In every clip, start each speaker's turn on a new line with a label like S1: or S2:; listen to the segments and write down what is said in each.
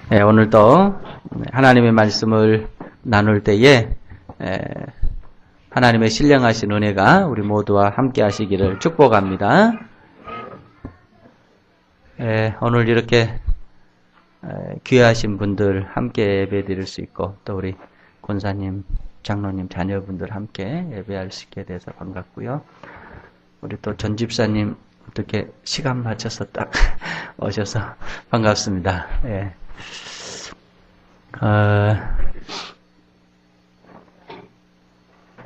S1: 오늘도 하나님의 말씀을 나눌 때에 하나님의 신령하신 은혜가 우리 모두와 함께 하시기를 축복합니다. 오늘 이렇게 귀하신 분들 함께 예배 드릴 수 있고 또 우리 권사님, 장로님, 자녀분들 함께 예배할 수 있게 돼서 반갑고요. 우리 또 전 집사님 어떻게 시간 맞춰서 딱 오셔서 반갑습니다.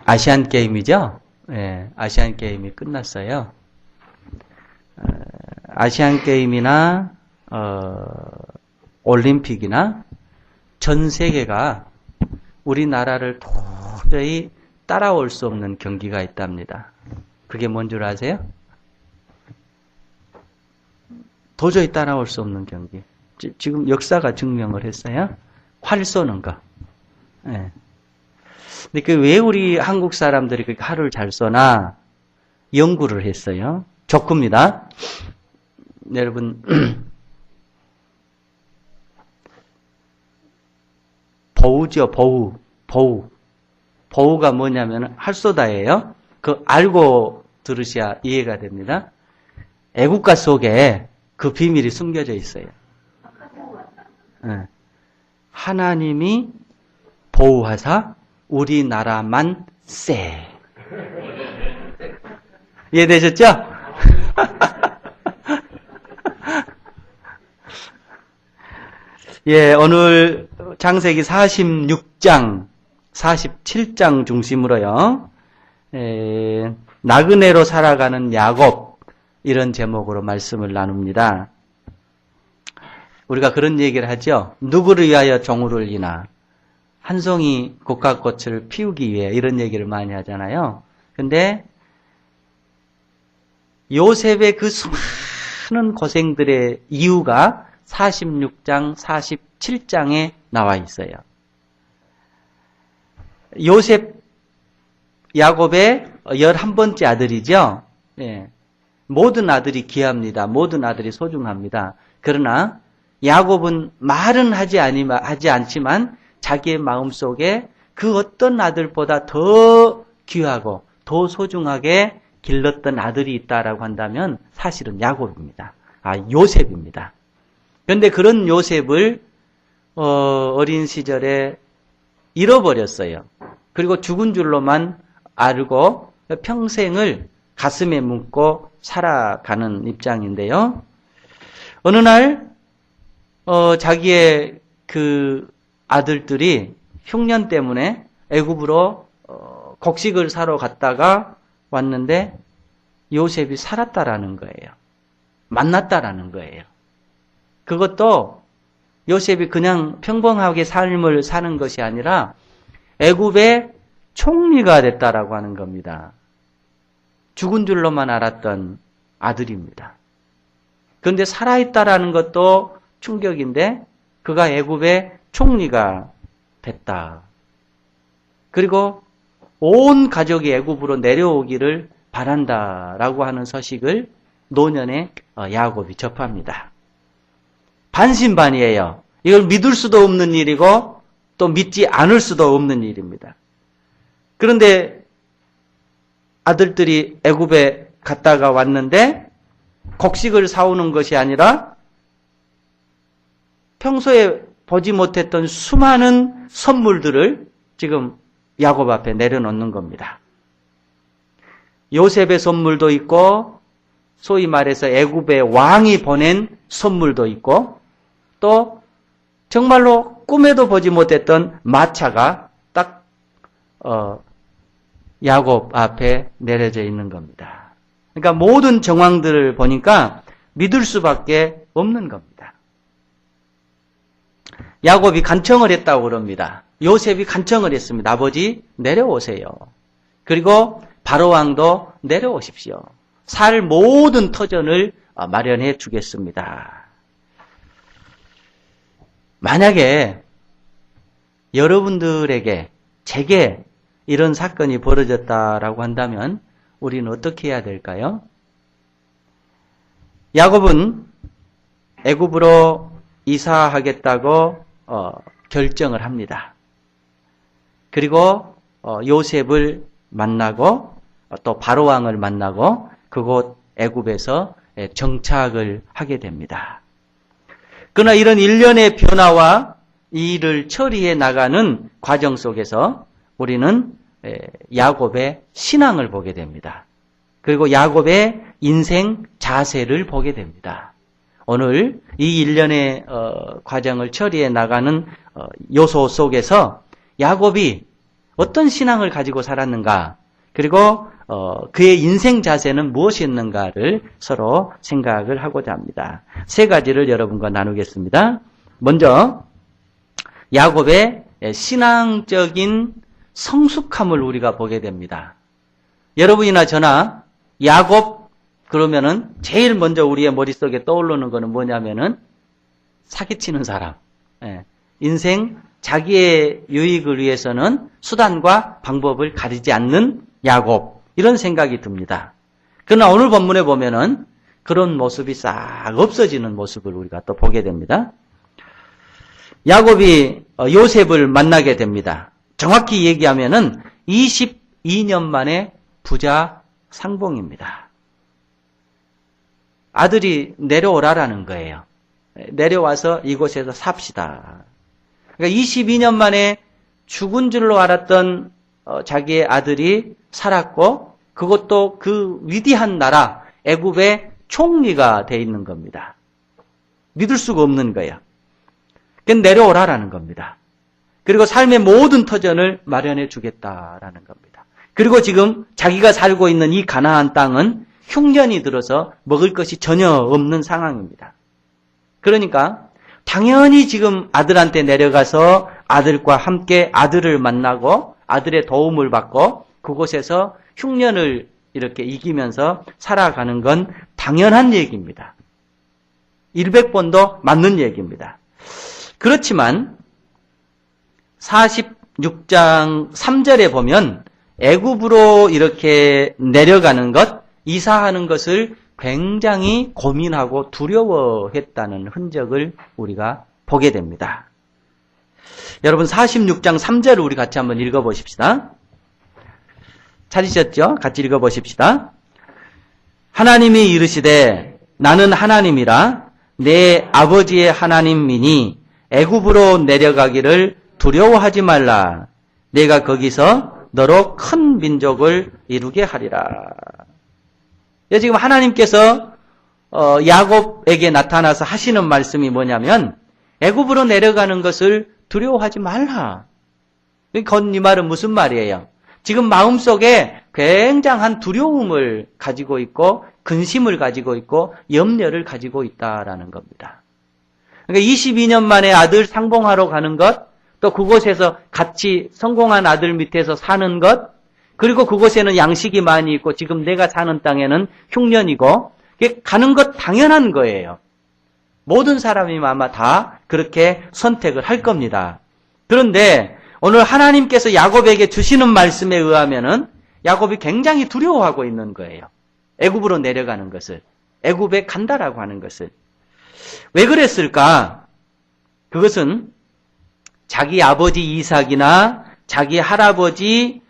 S1: 아시안 게임이죠? 아시안 게임이 끝났어요. 아시안 게임이나 올림픽이나 전 세계가 우리나라를 도저히 따라올 수 없는 경기가 있답니다. 그게 뭔 줄 아세요? 도저히 따라올 수 없는 경기. 지금 역사가 증명을 했어요. 활 쏘는 거. 근데 왜 우리 한국 사람들이 그렇게 활을 잘 쏘나 연구를 했어요. 좋습니다. 여러분 보우죠, 보우. 보우가 뭐냐면 활쏘다예요. 그 알고 들으셔야 이해가 됩니다. 애국가 속에 그 비밀이 숨겨져 있어요. 하나님이 보호하사 우리나라만 쎄. 이해되셨죠? 오늘 창세기 46장, 47장 중심으로요. 나그네로 살아가는 야곱, 이런 제목으로 말씀을 나눕니다. 우리가 그런 얘기를 하죠. 누구를 위하여 종을 울리나. 한 송이 국화꽃을 피우기 위해 이런 얘기를 많이 하잖아요. 근데 요셉의 그 수많은 고생들의 이유가 46장, 47장에 나와 있어요. 요셉, 야곱의 11번째 아들이죠. 모든 아들이 귀합니다. 모든 아들이 소중합니다. 그러나 야곱은 말은 하지 않지만 자기의 마음속에 그 어떤 아들보다 더 귀하고 더 소중하게 길렀던 아들이 있다라고 한다면 사실은 야곱입니다. 요셉입니다. 그런데 그런 요셉을 어린 시절에 잃어버렸어요. 그리고 죽은 줄로만 알고 평생을 가슴에 묻고 살아가는 입장인데요. 어느 날 자기의 그 아들들이 흉년 때문에 애굽으로 곡식을 사러 갔다가 왔는데 요셉이 살았다라는 거예요. 만났다라는 거예요. 그것도 요셉이 그냥 평범하게 삶을 사는 것이 아니라 애굽의 총리가 됐다라고 하는 겁니다. 죽은 줄로만 알았던 아들입니다. 그런데 살아있다라는 것도 충격인데 그가 애굽의 총리가 됐다. 그리고 온 가족이 애굽으로 내려오기를 바란다라고 하는 소식을 노년에 야곱이 접합니다. 반신반의예요. 이걸 믿을 수도 없는 일이고 또 믿지 않을 수도 없는 일입니다. 그런데 아들들이 애굽에 갔다가 왔는데 곡식을 사오는 것이 아니라 평소에 보지 못했던 수많은 선물들을 지금 야곱 앞에 내려놓는 겁니다. 요셉의 선물도 있고 소위 말해서 애굽의 왕이 보낸 선물도 있고 또 정말로 꿈에도 보지 못했던 마차가 딱 야곱 앞에 내려져 있는 겁니다. 그러니까 모든 정황들을 보니까 믿을 수밖에 없는 겁니다. 야곱이 간청을 했다고 그럽니다. 요셉이 간청을 했습니다. 아버지 내려오세요. 그리고 바로왕도 내려오십시오. 살 모든 터전을 마련해 주겠습니다. 만약에 여러분들에게 제게 이런 사건이 벌어졌다라고 한다면 우리는 어떻게 해야 될까요? 야곱은 애굽으로 이사하겠다고 결정을 합니다. 그리고 요셉을 만나고 또 바로왕을 만나고 그곳 애굽에서 정착을 하게 됩니다. 그러나 이런 일련의 변화와 이 일을 처리해 나가는 과정 속에서 우리는 야곱의 신앙을 보게 됩니다. 그리고 야곱의 인생 자세를 보게 됩니다. 오늘 이 일련의 과정을 처리해 나가는 요소 속에서 야곱이 어떤 신앙을 가지고 살았는가, 그리고 그의 인생 자세는 무엇이었는가를 서로 생각을 하고자 합니다. 세 가지를 여러분과 나누겠습니다. 먼저 야곱의 신앙적인 성숙함을 우리가 보게 됩니다. 여러분이나 저나 야곱 그러면은 제일 먼저 우리의 머릿속에 떠오르는 거는 뭐냐면은 사기치는 사람. 인생 자기의 유익을 위해서는 수단과 방법을 가리지 않는 야곱. 이런 생각이 듭니다. 그러나 오늘 본문에 보면은 그런 모습이 싹 없어지는 모습을 우리가 또 보게 됩니다. 야곱이 요셉을 만나게 됩니다. 정확히 얘기하면은 22년 만에 부자 상봉입니다. 아들이 내려오라라는 거예요. 내려와서 이곳에서 삽시다. 그러니까 22년 만에 죽은 줄로 알았던 자기의 아들이 살았고, 그것도 그 위대한 나라 애굽의 총리가 돼 있는 겁니다. 믿을 수가 없는 거예요. 그건 내려오라라는 겁니다. 그리고 삶의 모든 터전을 마련해 주겠다라는 겁니다. 그리고 지금 자기가 살고 있는 이 가나안 땅은 흉년이 들어서 먹을 것이 전혀 없는 상황입니다. 그러니까 당연히 지금 아들한테 내려가서 아들과 함께 아들을 만나고 아들의 도움을 받고 그곳에서 흉년을 이렇게 이기면서 살아가는 건 당연한 얘기입니다. 100번도 맞는 얘기입니다. 그렇지만 46장 3절에 보면 애굽으로 이렇게 내려가는 것, 이사하는 것을 굉장히 고민하고 두려워했다는 흔적을 우리가 보게 됩니다. 여러분 46장 3절을 우리 같이 한번 읽어보십시다. 찾으셨죠? 같이 읽어보십시다. 하나님이 이르시되 나는 하나님이라 내 아버지의 하나님이니 애굽으로 내려가기를 두려워하지 말라. 내가 거기서 너로 큰 민족을 이루게 하리라. 지금 하나님께서 야곱에게 나타나서 하시는 말씀이 뭐냐면 애굽으로 내려가는 것을 두려워하지 말라. 이 말은 무슨 말이에요? 지금 마음속에 굉장한 두려움을 가지고 있고 근심을 가지고 있고 염려를 가지고 있다라는 겁니다. 그러니까 22년 만에 아들 상봉하러 가는 것, 또 그곳에서 같이 성공한 아들 밑에서 사는 것, 그리고 그곳에는 양식이 많이 있고 지금 내가 사는 땅에는 흉년이고 가는 것 당연한 거예요. 모든 사람이 아마 다 그렇게 선택을 할 겁니다. 그런데 오늘 하나님께서 야곱에게 주시는 말씀에 의하면은 야곱이 굉장히 두려워하고 있는 거예요. 애굽으로 내려가는 것을, 애굽에 간다라고 하는 것을. 왜 그랬을까? 그것은 자기 아버지 이삭이나 자기 할아버지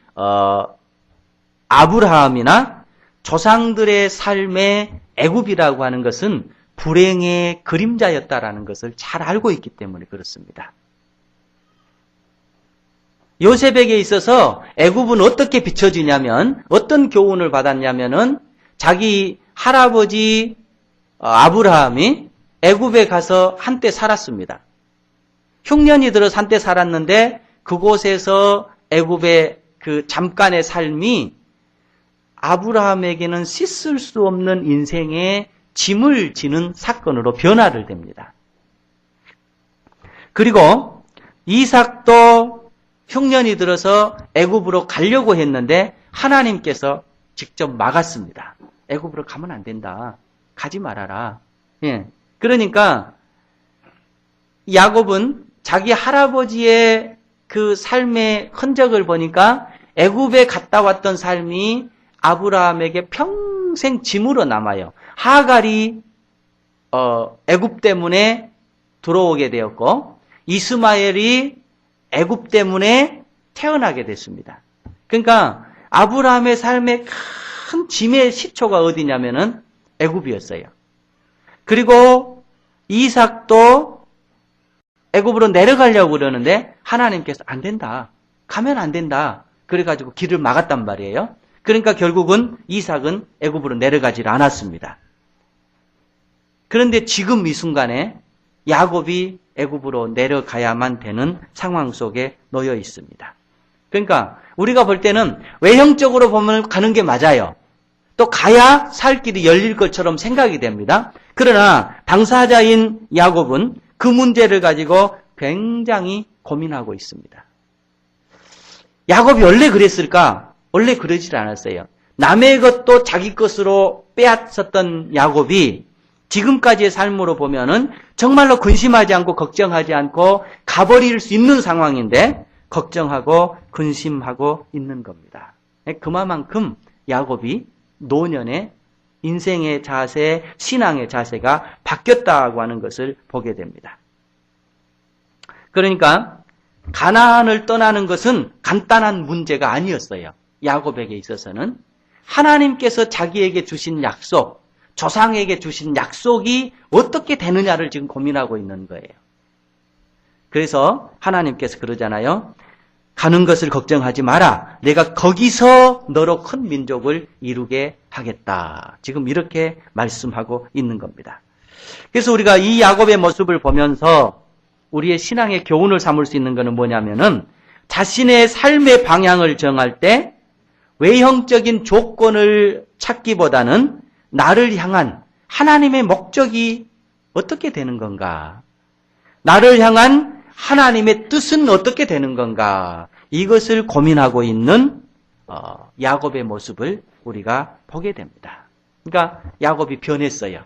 S1: 아브라함이나 조상들의 삶의 애굽이라고 하는 것은 불행의 그림자였다라는 것을 잘 알고 있기 때문에 그렇습니다. 요셉에게 있어서 애굽은 어떻게 비춰지냐면, 어떤 교훈을 받았냐면은 자기 할아버지 아브라함이 애굽에 가서 한때 살았습니다. 흉년이 들어서 한때 살았는데 그곳에서 애굽의 그 잠깐의 삶이 아브라함에게는 씻을 수 없는 인생의 짐을 지는 사건으로 변화를 됩니다. 그리고 이삭도 흉년이 들어서 애굽으로 가려고 했는데 하나님께서 직접 막았습니다. 애굽으로 가면 안 된다. 가지 말아라. 그러니까 야곱은 자기 할아버지의 그 삶의 흔적을 보니까 애굽에 갔다 왔던 삶이 아브라함에게 평생 짐으로 남아요. 하갈이 애굽 때문에 들어오게 되었고 이스마엘이 애굽 때문에 태어나게 됐습니다. 그러니까 아브라함의 삶의 큰 짐의 시초가 어디냐면은 애굽이었어요. 그리고 이삭도 애굽으로 내려가려고 그러는데 하나님께서 안 된다. 가면 안 된다. 그래가지고 길을 막았단 말이에요. 그러니까 결국은 이삭은 애굽으로 내려가질 않았습니다. 그런데 지금 이 순간에 야곱이 애굽으로 내려가야만 되는 상황 속에 놓여 있습니다. 그러니까 우리가 볼 때는 외형적으로 보면 가는 게 맞아요. 또 가야 살 길이 열릴 것처럼 생각이 됩니다. 그러나 당사자인 야곱은 그 문제를 가지고 굉장히 고민하고 있습니다. 야곱이 원래 그랬을까? 원래 그러질 않았어요. 남의 것도 자기 것으로 빼앗았던 야곱이 지금까지의 삶으로 보면은 정말로 근심하지 않고 걱정하지 않고 가버릴 수 있는 상황인데 걱정하고 근심하고 있는 겁니다. 그만큼 야곱이 노년의 인생의 자세, 신앙의 자세가 바뀌었다고 하는 것을 보게 됩니다. 그러니까 가나안을 떠나는 것은 간단한 문제가 아니었어요. 야곱에게 있어서는 하나님께서 자기에게 주신 약속, 조상에게 주신 약속이 어떻게 되느냐를 지금 고민하고 있는 거예요. 그래서 하나님께서 그러잖아요. 가는 것을 걱정하지 마라. 내가 거기서 너로 큰 민족을 이루게 하겠다. 지금 이렇게 말씀하고 있는 겁니다. 그래서 우리가 이 야곱의 모습을 보면서 우리의 신앙의 교훈을 삼을 수 있는 것은 뭐냐면은 자신의 삶의 방향을 정할 때 외형적인 조건을 찾기보다는 나를 향한 하나님의 목적이 어떻게 되는 건가? 나를 향한 하나님의 뜻은 어떻게 되는 건가? 이것을 고민하고 있는 야곱의 모습을 우리가 보게 됩니다. 그러니까 야곱이 변했어요.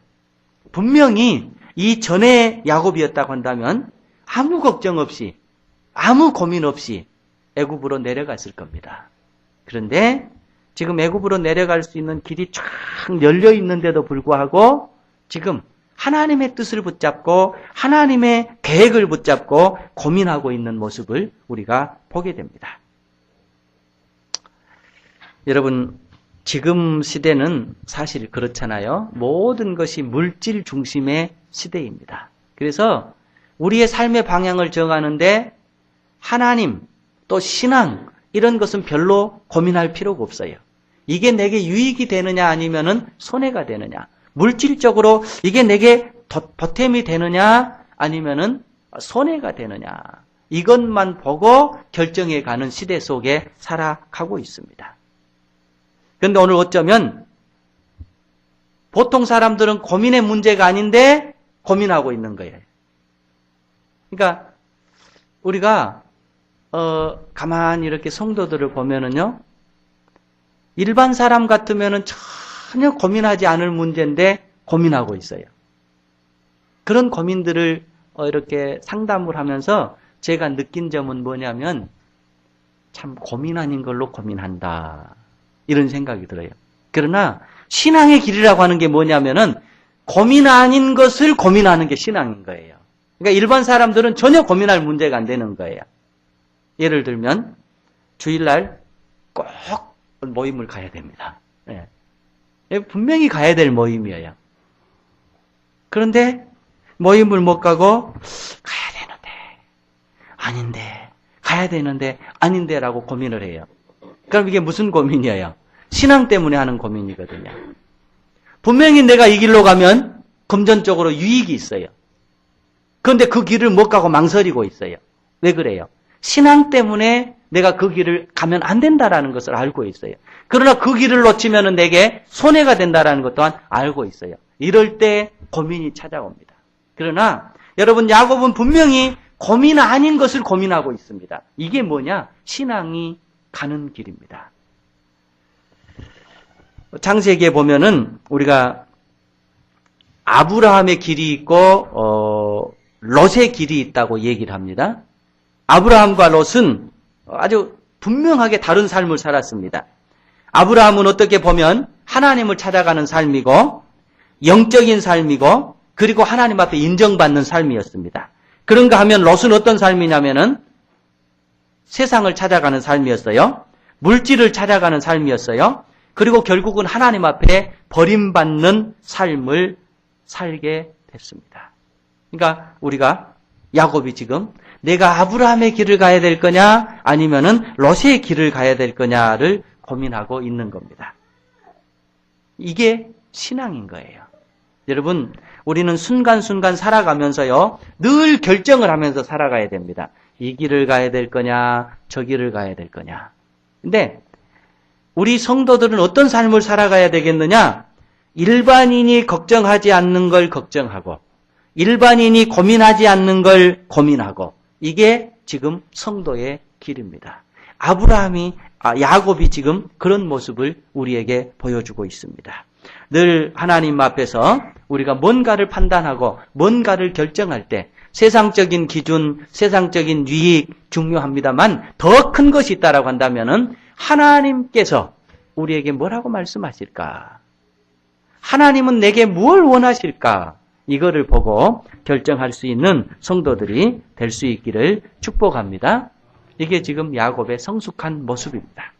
S1: 분명히 이 전에 야곱이었다고 한다면 아무 걱정 없이 아무 고민 없이 애굽으로 내려갔을 겁니다. 그런데 지금 애굽으로 내려갈 수 있는 길이 쫙 열려 있는데도 불구하고 지금 하나님의 뜻을 붙잡고 하나님의 계획을 붙잡고 고민하고 있는 모습을 우리가 보게 됩니다. 여러분, 지금 시대는 사실 그렇잖아요. 모든 것이 물질 중심의 시대입니다. 그래서 우리의 삶의 방향을 정하는데 하나님 또 신앙 이런 것은 별로 고민할 필요가 없어요. 이게 내게 유익이 되느냐 아니면은 손해가 되느냐. 물질적으로 이게 내게 보탬이 되느냐 아니면은 손해가 되느냐. 이것만 보고 결정해 가는 시대 속에 살아가고 있습니다. 그런데 오늘 어쩌면 보통 사람들은 고민의 문제가 아닌데 고민하고 있는 거예요. 그러니까 우리가 가만히 이렇게 성도들을 보면은요. 일반 사람 같으면은 전혀 고민하지 않을 문제인데 고민하고 있어요. 그런 고민들을 이렇게 상담을 하면서 제가 느낀 점은 뭐냐면 참 고민 아닌 걸로 고민한다. 이런 생각이 들어요. 그러나 신앙의 길이라고 하는 게 뭐냐면은 고민 아닌 것을 고민하는 게 신앙인 거예요. 그러니까 일반 사람들은 전혀 고민할 문제가 안 되는 거예요. 예를 들면 주일날 꼭 모임을 가야 됩니다. 네. 분명히 가야 될 모임이에요. 그런데 모임을 못 가고 가야 되는데 아닌데 가야 되는데 아닌데라고 고민을 해요. 그럼 이게 무슨 고민이에요? 신앙 때문에 하는 고민이거든요. 분명히 내가 이 길로 가면 금전적으로 유익이 있어요. 그런데 그 길을 못 가고 망설이고 있어요. 왜 그래요? 신앙 때문에 내가 그 길을 가면 안 된다라는 것을 알고 있어요. 그러나 그 길을 놓치면 내게 손해가 된다라는 것 또한 알고 있어요. 이럴 때 고민이 찾아옵니다. 그러나 여러분 야곱은 분명히 고민 아닌 것을 고민하고 있습니다. 이게 뭐냐? 신앙이 가는 길입니다. 창세기에 보면은 우리가 아브라함의 길이 있고 롯의 길이 있다고 얘기를 합니다. 아브라함과 롯은 아주 분명하게 다른 삶을 살았습니다. 아브라함은 어떻게 보면 하나님을 찾아가는 삶이고 영적인 삶이고 그리고 하나님 앞에 인정받는 삶이었습니다. 그런가 하면 롯은 어떤 삶이냐면은 세상을 찾아가는 삶이었어요. 물질을 찾아가는 삶이었어요. 그리고 결국은 하나님 앞에 버림받는 삶을 살게 됐습니다. 그러니까 우리가 야곱이 지금 내가 아브라함의 길을 가야 될 거냐 아니면은 롯의 길을 가야 될 거냐를 고민하고 있는 겁니다. 이게 신앙인 거예요. 여러분, 우리는 순간순간 살아가면서요, 늘 결정을 하면서 살아가야 됩니다. 이 길을 가야 될 거냐, 저 길을 가야 될 거냐. 근데 우리 성도들은 어떤 삶을 살아가야 되겠느냐? 일반인이 걱정하지 않는 걸 걱정하고, 일반인이 고민하지 않는 걸 고민하고, 이게 지금 성도의 길입니다. 야곱이 지금 그런 모습을 우리에게 보여주고 있습니다. 늘 하나님 앞에서 우리가 뭔가를 판단하고 뭔가를 결정할 때 세상적인 기준, 세상적인 유익 중요합니다만 더 큰 것이 있다라고 한다면은 하나님께서 우리에게 뭐라고 말씀하실까? 하나님은 내게 뭘 원하실까? 이거를 보고 결정할 수 있는 성도들이 될 수 있기를 축복합니다. 이게 지금 야곱의 성숙한 모습입니다.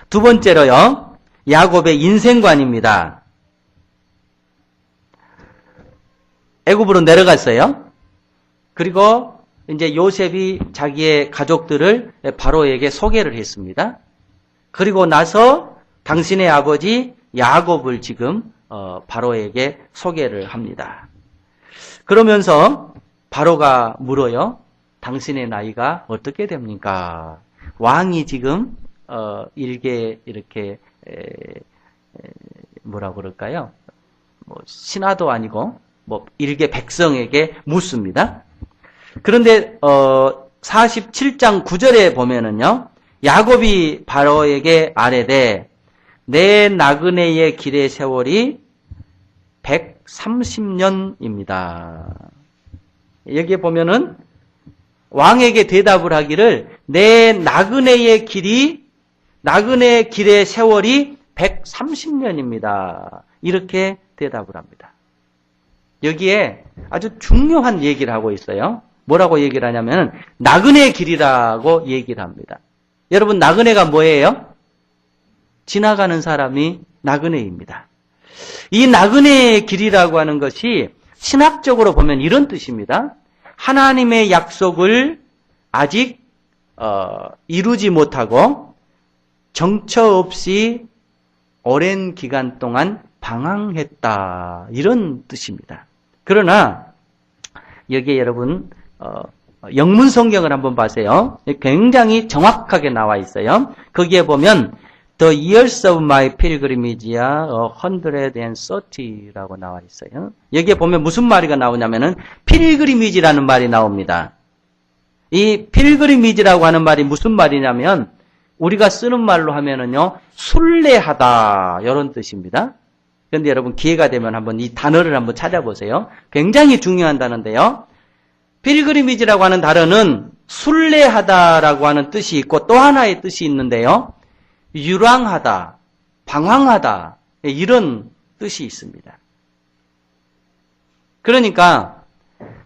S1: 두 번째로요, 야곱의 인생관입니다. 애굽으로 내려갔어요. 그리고 이제 요셉이 자기의 가족들을 바로에게 소개를 했습니다. 그리고 나서 당신의 아버지 야곱을 지금 바로에게 소개를 합니다. 그러면서 바로가 물어요. 당신의 나이가 어떻게 됩니까? 왕이 지금 일개 이렇게 뭐라고 그럴까요? 신하도 아니고 일개 백성에게 묻습니다. 그런데 47장 9절에 보면은요, 야곱이 바로에게 아뢰되 내 나그네의 길의 세월이 130년입니다. 여기에 보면은 왕에게 대답을 하기를 내 나그네의 길의 세월이 130년입니다. 이렇게 대답을 합니다. 여기에 아주 중요한 얘기를 하고 있어요. 뭐라고 얘기를 하냐면 나그네의 길이라고 얘기를 합니다. 여러분, 나그네가 뭐예요? 지나가는 사람이 나그네입니다. 이 나그네의 길이라고 하는 것이 신학적으로 보면 이런 뜻입니다. 하나님의 약속을 아직 이루지 못하고 정처 없이 오랜 기간 동안 방황했다, 이런 뜻입니다. 그러나 여기에 여러분 영문 성경을 한번 보세요. 굉장히 정확하게 나와 있어요. 거기에 보면 The years of my pilgrimage are 130라고 나와 있어요. 여기에 보면 무슨 말이 나오냐면은 필그리미지라는 말이 나옵니다. 이 필그리미지라고 하는 말이 무슨 말이냐면 우리가 쓰는 말로 하면은요, 순례하다, 이런 뜻입니다. 그런데 여러분 기회가 되면 한번 이 단어를 한번 찾아보세요. 굉장히 중요한 단어인데요. 필그리미지라고 하는 단어는 순례하다라고 하는 뜻이 있고 또 하나의 뜻이 있는데요. 유랑하다, 방황하다, 이런 뜻이 있습니다. 그러니까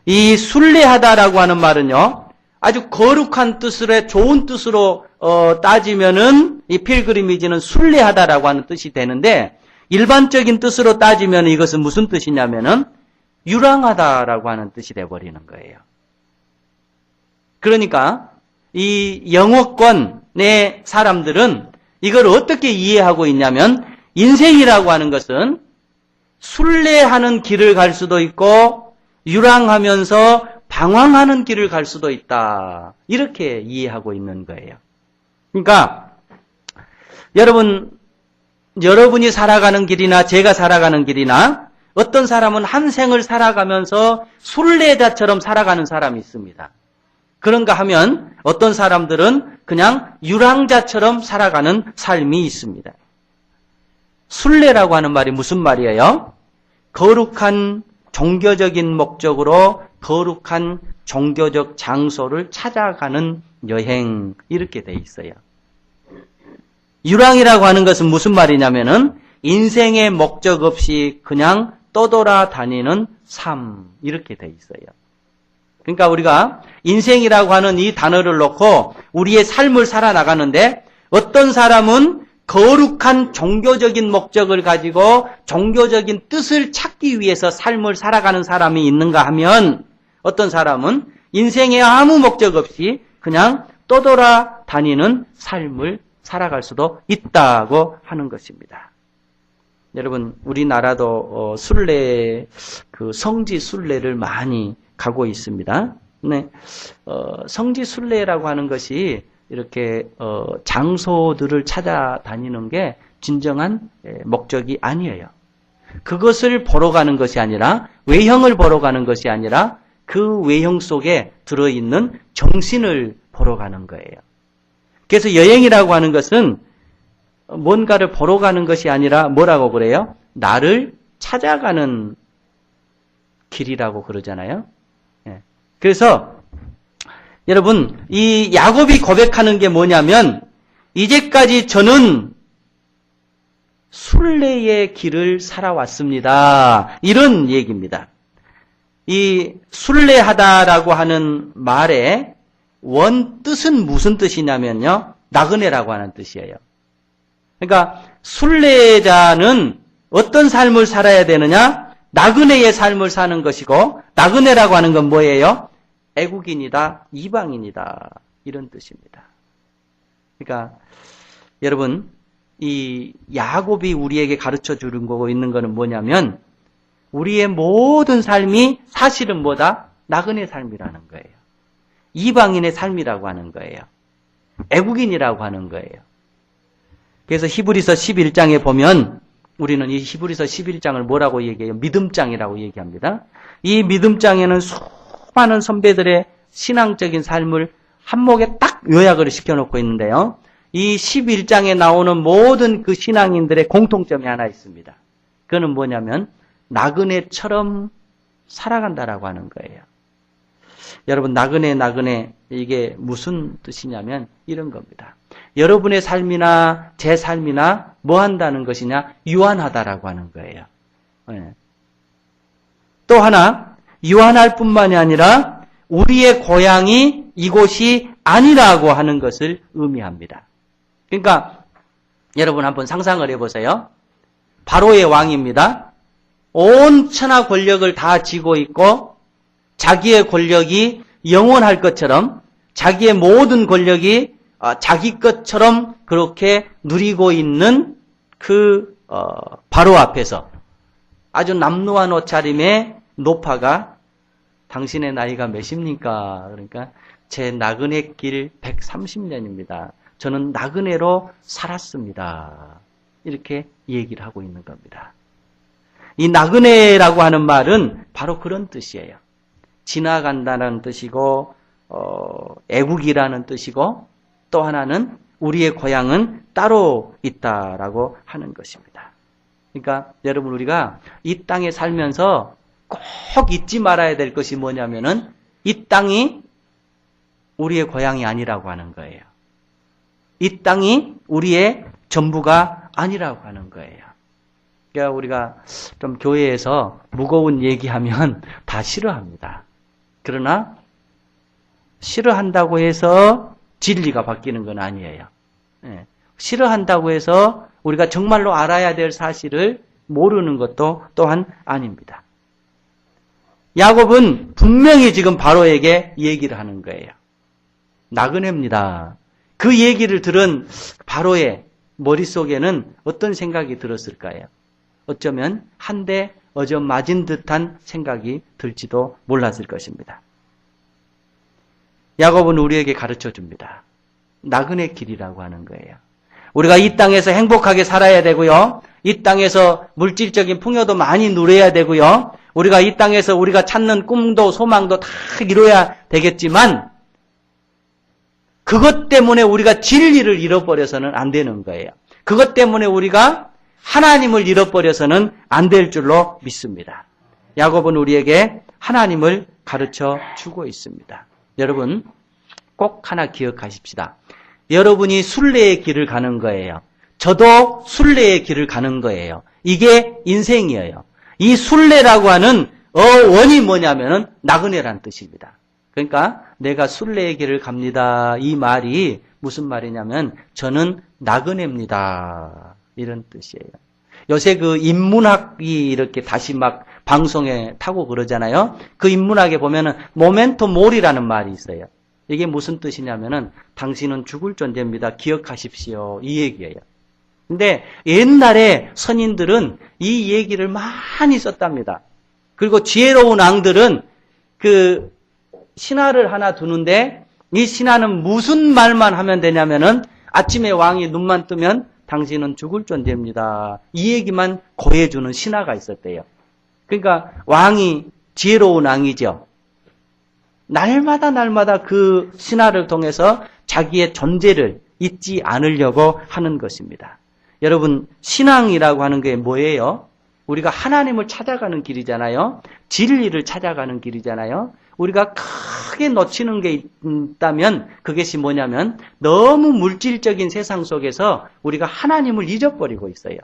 S1: 이 순례하다라고 하는 말은요, 아주 거룩한 뜻으로, 좋은 뜻으로 따지면은 이 필그리미지는 순례하다라고 하는 뜻이 되는데, 일반적인 뜻으로 따지면 이것은 무슨 뜻이냐면은 유랑하다라고 하는 뜻이 되어버리는 거예요. 그러니까 이 영어권의 사람들은 이걸 어떻게 이해하고 있냐면, 인생이라고 하는 것은 순례하는 길을 갈 수도 있고 유랑하면서 방황하는 길을 갈 수도 있다, 이렇게 이해하고 있는 거예요. 그러니까 여러분이 살아가는 길이나 제가 살아가는 길이나 어떤 사람은 한 생을 살아가면서 순례자처럼 살아가는 사람이 있습니다. 그런가 하면 어떤 사람들은 그냥 유랑자처럼 살아가는 삶이 있습니다. 순례라고 하는 말이 무슨 말이에요? 거룩한 종교적인 목적으로 거룩한 종교적 장소를 찾아가는 여행, 이렇게 돼 있어요. 유랑이라고 하는 것은 무슨 말이냐면은 인생의 목적 없이 그냥 떠돌아다니는 삶 이렇게 돼 있어요. 그러니까 우리가 인생이라고 하는 이 단어를 놓고 우리의 삶을 살아나가는데 어떤 사람은 거룩한 종교적인 목적을 가지고 종교적인 뜻을 찾기 위해서 삶을 살아가는 사람이 있는가 하면 어떤 사람은 인생에 아무 목적 없이 그냥 떠돌아다니는 삶을 살아갈 수도 있다고 하는 것입니다. 여러분, 우리나라도 순례, 성지 순례를 많이 가고 있습니다. 네, 성지 순례라고 하는 것이 이렇게 장소들을 찾아다니는 게 진정한 목적이 아니에요. 그것을 보러 가는 것이 아니라 외형을 보러 가는 것이 아니라 그 외형 속에 들어있는 정신을 보러 가는 거예요. 그래서 여행이라고 하는 것은 뭔가를 보러 가는 것이 아니라 뭐라고 그래요? 나를 찾아가는 길이라고 그러잖아요. 그래서 여러분, 이 야곱이 고백하는 게 뭐냐면 이제까지 저는 순례의 길을 살아왔습니다. 이런 얘기입니다. 이 순례하다라고 하는 말의 원 뜻은 무슨 뜻이냐면요. 나그네라고 하는 뜻이에요. 그러니까 순례자는 어떤 삶을 살아야 되느냐? 나그네의 삶을 사는 것이고 나그네라고 하는 건 뭐예요? 애국인이다, 이방인이다 이런 뜻입니다. 그러니까 여러분 이 야곱이 우리에게 가르쳐 주는 거고 있는 거는 뭐냐면 우리의 모든 삶이 사실은 뭐다? 나그네 삶이라는 거예요. 이방인의 삶이라고 하는 거예요. 애국인이라고 하는 거예요. 그래서 히브리서 11장에 보면 우리는 이 히브리서 11장을 뭐라고 얘기해요? 믿음장이라고 얘기합니다. 이 믿음장에는 수많은 선배들의 신앙적인 삶을 한목에 딱 요약을 시켜놓고 있는데요. 이 11장에 나오는 모든 그 신앙인들의 공통점이 하나 있습니다. 그거는 뭐냐면 나그네처럼 살아간다라고 하는 거예요. 여러분 나그네 이게 무슨 뜻이냐면 이런 겁니다. 여러분의 삶이나 제 삶이나 뭐 한다는 것이냐? 유한하다라고 하는 거예요. 네. 또 하나 유한할 뿐만이 아니라 우리의 고향이 이곳이 아니라고 하는 것을 의미합니다. 그러니까 여러분 한번 상상을 해보세요. 바로의 왕입니다. 온 천하 권력을 다 쥐고 있고 자기의 권력이 영원할 것처럼 자기의 모든 권력이 자기 것처럼 그렇게 누리고 있는 그 바로 앞에서 아주 남루한 옷차림의 노파가 당신의 나이가 몇입니까? 그러니까 제 나그네 길 130년입니다. 저는 나그네로 살았습니다. 이렇게 얘기를 하고 있는 겁니다. 이 나그네라고 하는 말은 바로 그런 뜻이에요. 지나간다는 뜻이고 애국이라는 뜻이고 또 하나는 우리의 고향은 따로 있다라고 하는 것입니다. 그러니까 여러분 우리가 이 땅에 살면서 꼭 잊지 말아야 될 것이 뭐냐면은 이 땅이 우리의 고향이 아니라고 하는 거예요. 이 땅이 우리의 전부가 아니라고 하는 거예요. 그러니까 우리가 좀 교회에서 무거운 얘기하면 다 싫어합니다. 그러나 싫어한다고 해서 진리가 바뀌는 건 아니에요. 네. 싫어한다고 해서 우리가 정말로 알아야 될 사실을 모르는 것도 또한 아닙니다. 야곱은 분명히 지금 바로에게 얘기를 하는 거예요. 나그네입니다. 그 얘기를 들은 바로의 머릿속에는 어떤 생각이 들었을까요? 어쩌면 한 대 어저 맞은 듯한 생각이 들지도 몰랐을 것입니다. 야곱은 우리에게 가르쳐 줍니다. 나그네 길이라고 하는 거예요. 우리가 이 땅에서 행복하게 살아야 되고요. 이 땅에서 물질적인 풍요도 많이 누려야 되고요. 우리가 이 땅에서 우리가 찾는 꿈도 소망도 다 이뤄야 되겠지만 그것 때문에 우리가 진리를 잃어버려서는 안 되는 거예요. 그것 때문에 우리가 하나님을 잃어버려서는 안 될 줄로 믿습니다. 야곱은 우리에게 하나님을 가르쳐 주고 있습니다. 여러분 꼭 하나 기억하십시다. 여러분이 순례의 길을 가는 거예요. 저도 순례의 길을 가는 거예요. 이게 인생이에요. 이 순례라고 하는 어원이 뭐냐면은 나그네라는 뜻입니다. 그러니까 내가 순례의 길을 갑니다. 이 말이 무슨 말이냐면 저는 나그네입니다. 이런 뜻이에요. 요새 그 인문학이 이렇게 다시 막 방송에 타고 그러잖아요. 그 인문학에 보면은 모멘토 모리라는 말이 있어요. 이게 무슨 뜻이냐면은 당신은 죽을 존재입니다. 기억하십시오. 이 얘기예요. 근데 옛날에 선인들은 이 얘기를 많이 썼답니다. 그리고 지혜로운 왕들은 그 신화를 하나 두는데 이 신화는 무슨 말만 하면 되냐면은 아침에 왕이 눈만 뜨면 당신은 죽을 존재입니다. 이 얘기만 고해주는 신화가 있었대요. 그러니까 왕이 지혜로운 왕이죠. 날마다 그 신화를 통해서 자기의 존재를 잊지 않으려고 하는 것입니다. 여러분, 신앙이라고 하는 게 뭐예요? 우리가 하나님을 찾아가는 길이잖아요. 진리를 찾아가는 길이잖아요. 우리가 크게 놓치는 게 있다면 그것이 뭐냐면 너무 물질적인 세상 속에서 우리가 하나님을 잊어버리고 있어요.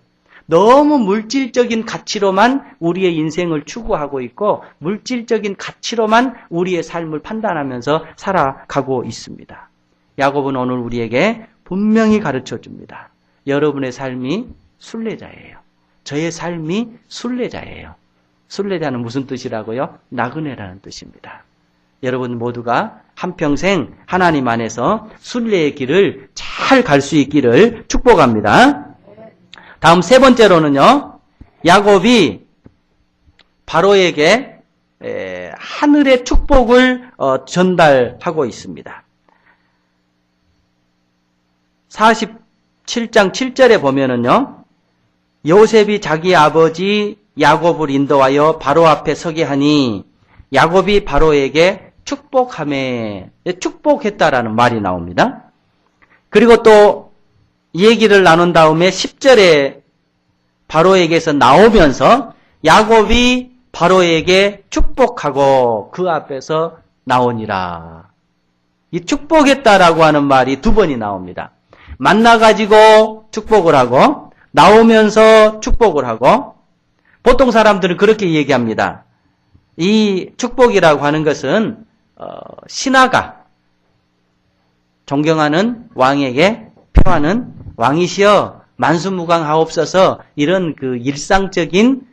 S1: 너무 물질적인 가치로만 우리의 인생을 추구하고 있고 물질적인 가치로만 우리의 삶을 판단하면서 살아가고 있습니다. 야고보는 오늘 우리에게 분명히 가르쳐 줍니다. 여러분의 삶이 순례자예요. 저의 삶이 순례자예요. 순례자는 무슨 뜻이라고요? 나그네라는 뜻입니다. 여러분 모두가 한평생 하나님 안에서 순례의 길을 잘 갈 수 있기를 축복합니다. 다음 세 번째로는요, 야곱이 바로에게 하늘의 축복을 전달하고 있습니다. 47장 7절에 보면은요, 요셉이 자기 아버지 야곱을 인도하여 바로 앞에 서게 하니 야곱이 바로에게 축복하매, 축복했다라는 말이 나옵니다. 그리고 또 이 얘기를 나눈 다음에 10절에 바로에게서 나오면서 야곱이 바로에게 축복하고 그 앞에서 나오니라. 이 축복했다라고 하는 말이 두 번이 나옵니다. 만나가지고 축복을 하고 나오면서 축복을 하고 보통 사람들은 그렇게 얘기합니다. 이 축복이라고 하는 것은 신하가 존경하는 왕에게 표하는 왕이시여 만수무강하옵소서 이런 그 일상적인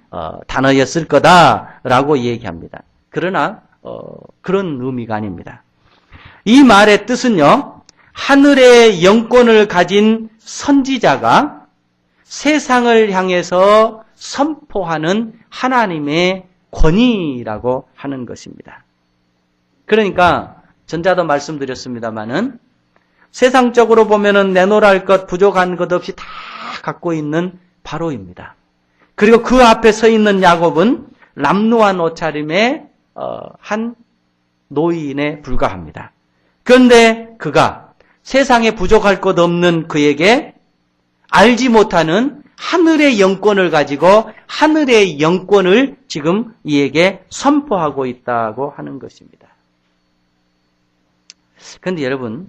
S1: 단어였을 거다라고 얘기합니다. 그러나 그런 의미가 아닙니다. 이 말의 뜻은요, 하늘의 영권을 가진 선지자가 세상을 향해서 선포하는 하나님의 권위라고 하는 것입니다. 그러니까 전자도 말씀드렸습니다마는 세상적으로 보면은 내놓을 것, 부족한 것 없이 다 갖고 있는 바로입니다. 그리고 그 앞에 서 있는 야곱은 람노한 옷차림의 한 노인에 불과합니다. 그런데 그가 세상에 부족할 것 없는 그에게 알지 못하는 하늘의 영권을 가지고 하늘의 영권을 지금 이에게 선포하고 있다고 하는 것입니다. 그런데 여러분,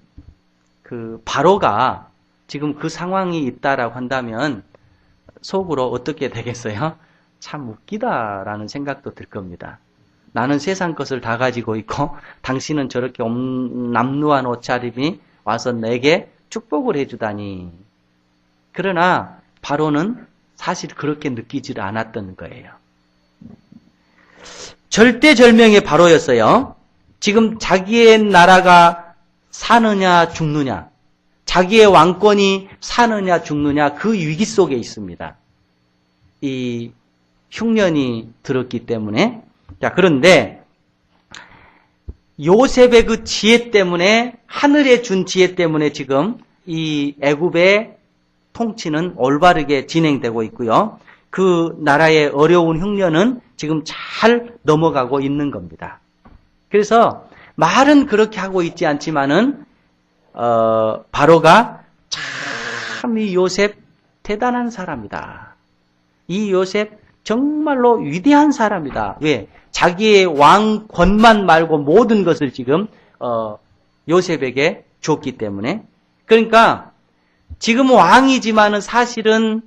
S1: 그 바로가 지금 그 상황이 있다라고 한다면 속으로 어떻게 되겠어요? 참 웃기다라는 생각도 들 겁니다. 나는 세상 것을 다 가지고 있고 당신은 저렇게 남루한 옷차림이 와서 내게 축복을 해주다니. 그러나 바로는 사실 그렇게 느끼지를 않았던 거예요. 절대절명의 바로였어요. 지금 자기의 나라가 사느냐 죽느냐, 자기의 왕권이 사느냐 죽느냐 그 위기 속에 있습니다. 이 흉년이 들었기 때문에. 자, 그런데 요셉의 그 지혜 때문에, 하늘에 준 지혜 때문에 지금 이 애굽의 통치는 올바르게 진행되고 있고요. 그 나라의 어려운 흉년은 지금 잘 넘어가고 있는 겁니다. 그래서 말은 그렇게 하고 있지 않지만은 바로가 참 이 요셉 대단한 사람이다. 이 요셉 정말로 위대한 사람이다. 왜? 자기의 왕권만 말고 모든 것을 지금 요셉에게 줬기 때문에. 그러니까 지금 왕이지만은 사실은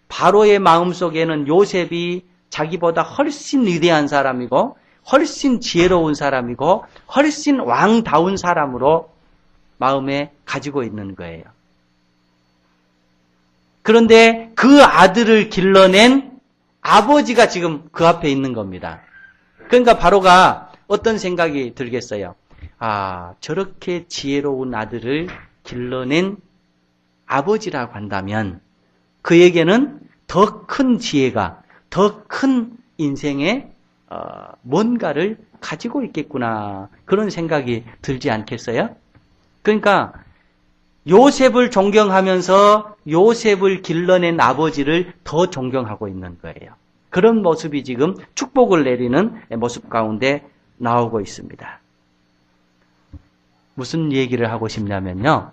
S1: 바로의 마음속에는 요셉이 자기보다 훨씬 위대한 사람이고 훨씬 지혜로운 사람이고 훨씬 왕다운 사람으로 마음에 가지고 있는 거예요. 그런데 그 아들을 길러낸 아버지가 지금 그 앞에 있는 겁니다. 그러니까 바로가 어떤 생각이 들겠어요? 아, 저렇게 지혜로운 아들을 길러낸 아버지라고 한다면 그에게는 더 큰 지혜가, 더 큰 인생의 뭔가를 가지고 있겠구나. 그런 생각이 들지 않겠어요? 그러니까 요셉을 존경하면서 요셉을 길러낸 아버지를 더 존경하고 있는 거예요. 그런 모습이 지금 축복을 내리는 모습 가운데 나오고 있습니다. 무슨 얘기를 하고 싶냐면요.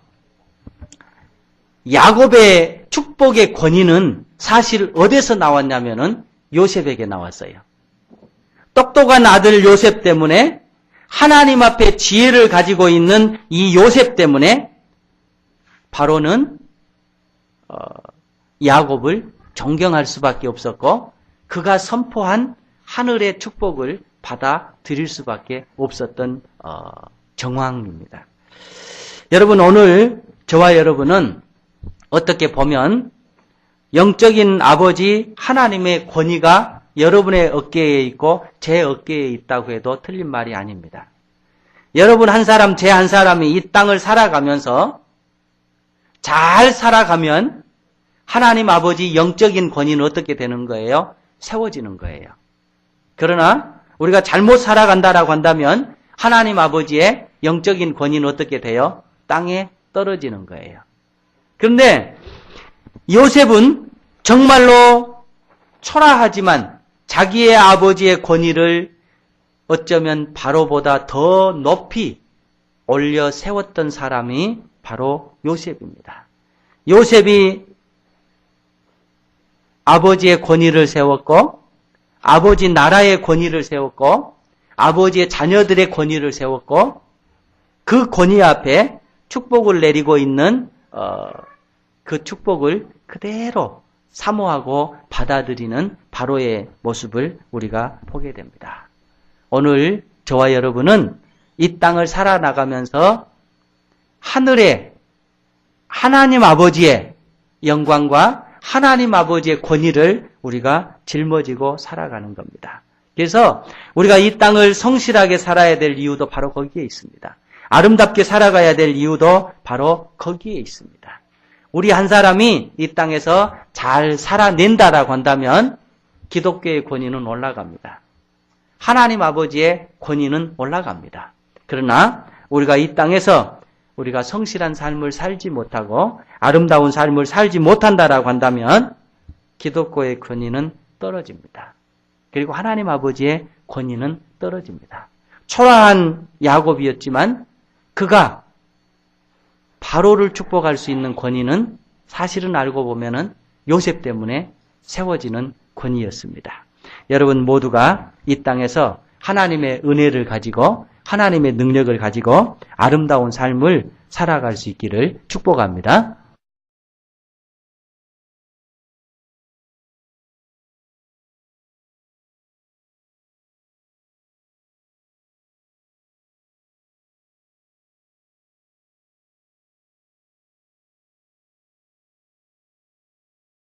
S1: 야곱의 축복의 권위는 사실 어디서 나왔냐면은 요셉에게 나왔어요. 똑똑한 아들 요셉 때문에 하나님 앞에 지혜를 가지고 있는 이 요셉 때문에 바로는 야곱을 존경할 수밖에 없었고 그가 선포한 하늘의 축복을 받아들일 수밖에 없었던 정황입니다. 여러분 오늘 저와 여러분은 어떻게 보면 영적인 아버지 하나님의 권위가 여러분의 어깨에 있고 제 어깨에 있다고 해도 틀린 말이 아닙니다. 여러분 한 사람, 제 한 사람이 이 땅을 살아가면서 잘 살아가면 하나님 아버지 영적인 권위는 어떻게 되는 거예요? 세워지는 거예요. 그러나 우리가 잘못 살아간다라고 한다면 하나님 아버지의 영적인 권위는 어떻게 돼요? 땅에 떨어지는 거예요. 그런데 요셉은 정말로 초라하지만 자기의 아버지의 권위를 어쩌면 바로보다 더 높이 올려 세웠던 사람이 바로 요셉입니다. 요셉이 아버지의 권위를 세웠고 아버지 나라의 권위를 세웠고 아버지의 자녀들의 권위를 세웠고 그 권위 앞에 축복을 내리고 있는 그 축복을 그대로 사모하고 받아들이는 바로의 모습을 우리가 보게 됩니다. 오늘 저와 여러분은 이 땅을 살아나가면서 하늘의 하나님 아버지의 영광과 하나님 아버지의 권위를 우리가 짊어지고 살아가는 겁니다. 그래서 우리가 이 땅을 성실하게 살아야 될 이유도 바로 거기에 있습니다. 아름답게 살아가야 될 이유도 바로 거기에 있습니다. 우리 한 사람이 이 땅에서 잘 살아낸다라고 한다면 기독교의 권위는 올라갑니다. 하나님 아버지의 권위는 올라갑니다. 그러나 우리가 이 땅에서 우리가 성실한 삶을 살지 못하고 아름다운 삶을 살지 못한다라고 한다면 기독교의 권위는 떨어집니다. 그리고 하나님 아버지의 권위는 떨어집니다. 초라한 야곱이었지만 그가 바로를 축복할 수 있는 권위는 사실은 알고 보면은 요셉 때문에 세워지는 권위였습니다. 여러분 모두가 이 땅에서 하나님의 은혜를 가지고 하나님의 능력을 가지고 아름다운 삶을 살아갈 수 있기를 축복합니다.